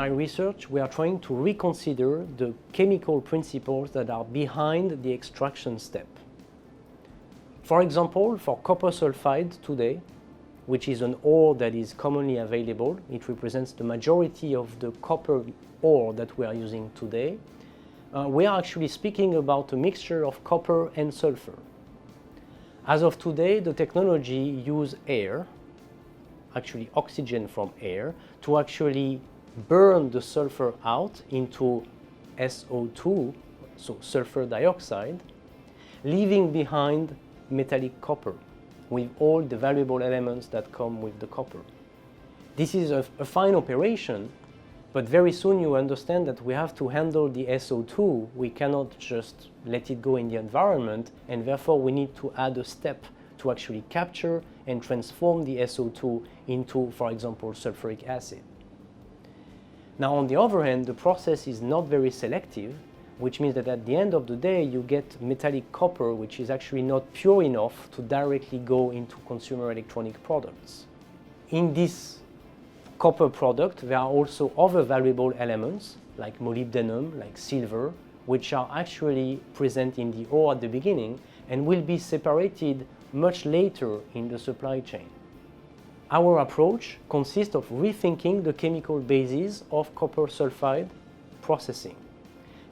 my research, we are trying to reconsider the chemical principles that are behind the extraction step. For example, for copper sulfide today, which is an ore that is commonly available, it represents the majority of the copper ore that we are using today, we are actually speaking about a mixture of copper and sulfur. As of today, the technology uses air, actually oxygen from air, to actually burn the sulfur out into SO2, so sulfur dioxide, leaving behind metallic copper with all the valuable elements that come with the copper. This is a fine operation, but very soon you understand that we have to handle the SO2. We cannot just let it go in the environment, and therefore we need to add a step to actually capture and transform the SO2 into, for example, sulfuric acid. Now, on the other hand, the process is not very selective, which means that at the end of the day, you get metallic copper, which is actually not pure enough to directly go into consumer electronic products. In this copper product, there are also other valuable elements, like molybdenum, like silver, which are actually present in the ore at the beginning and will be separated much later in the supply chain. Our approach consists of rethinking the chemical basis of copper sulfide processing.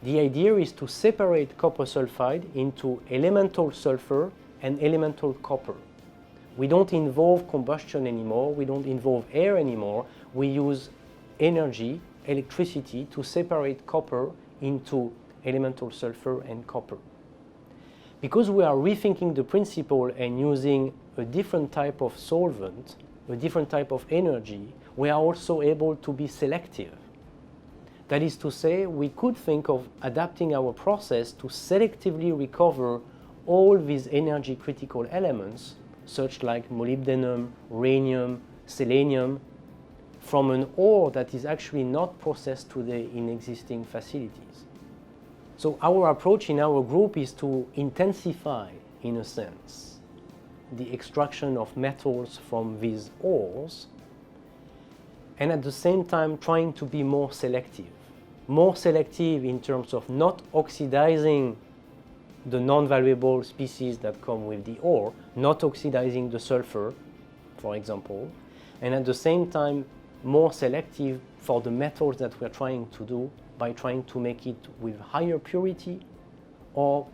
The idea is to separate copper sulfide into elemental sulfur and elemental copper. We don't involve combustion anymore, we don't involve air anymore, we use energy, electricity, to separate copper into elemental sulfur and copper. Because we are rethinking the principle and using a different type of solvent, a different type of energy, we are also able to be selective. That is to say, we could think of adapting our process to selectively recover all these energy critical elements, such like molybdenum, rhenium, selenium, from an ore that is actually not processed today in existing facilities. So our approach in our group is to intensify, in a sense, the extraction of metals from these ores, and at the same time trying to be more selective. More selective in terms of not oxidizing the non-valuable species that come with the ore, not oxidizing the sulfur, for example, and at the same time more selective for the metals that we're trying to do by trying to make it with higher purity or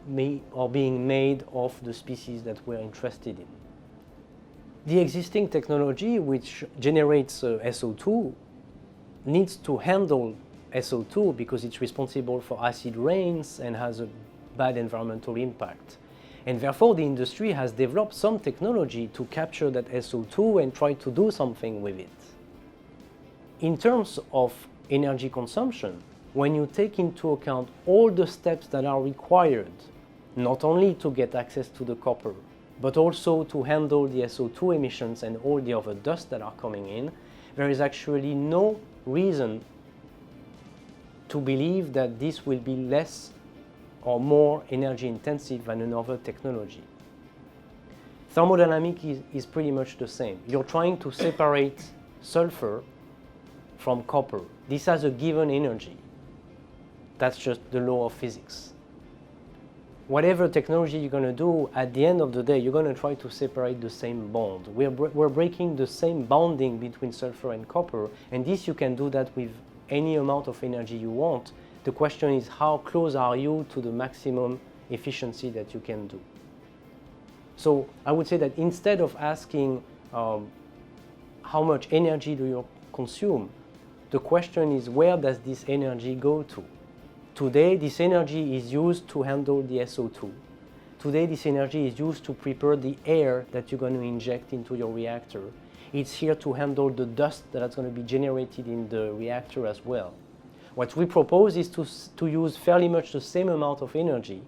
being made of the species that we're interested in. The existing technology, which generates SO2, needs to handle SO2 because it's responsible for acid rains and has a bad environmental impact. And therefore the industry has developed some technology to capture that SO2 and try to do something with it. In terms of energy consumption, when you take into account all the steps that are required, not only to get access to the copper, but also to handle the SO2 emissions and all the other dust that are coming in, there is actually no reason to believe that this will be less or more energy intensive than another technology. Thermodynamics is pretty much the same. You're trying to separate sulfur from copper. This has a given energy. That's just the law of physics. Whatever technology you're going to do, at the end of the day, you're going to try to separate the same bond. We're breaking the same bonding between sulfur and copper, and this you can do that with any amount of energy you want. The question is, how close are you to the maximum efficiency that you can do? So I would say that instead of asking how much energy do you consume, the question is, where does this energy go to? Today, this energy is used to handle the SO2. Today, this energy is used to prepare the air that you're going to inject into your reactor. It's here to handle the dust that's going to be generated in the reactor as well. What we propose is to use fairly much the same amount of energy,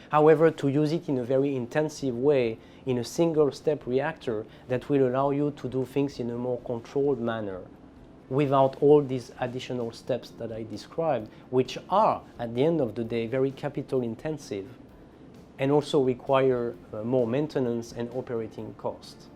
however, to use it in a very intensive way in a single-step reactor that will allow you to do things in a more controlled manner without all these additional steps that I described, which are, at the end of the day, very capital-intensive and also require more maintenance and operating costs.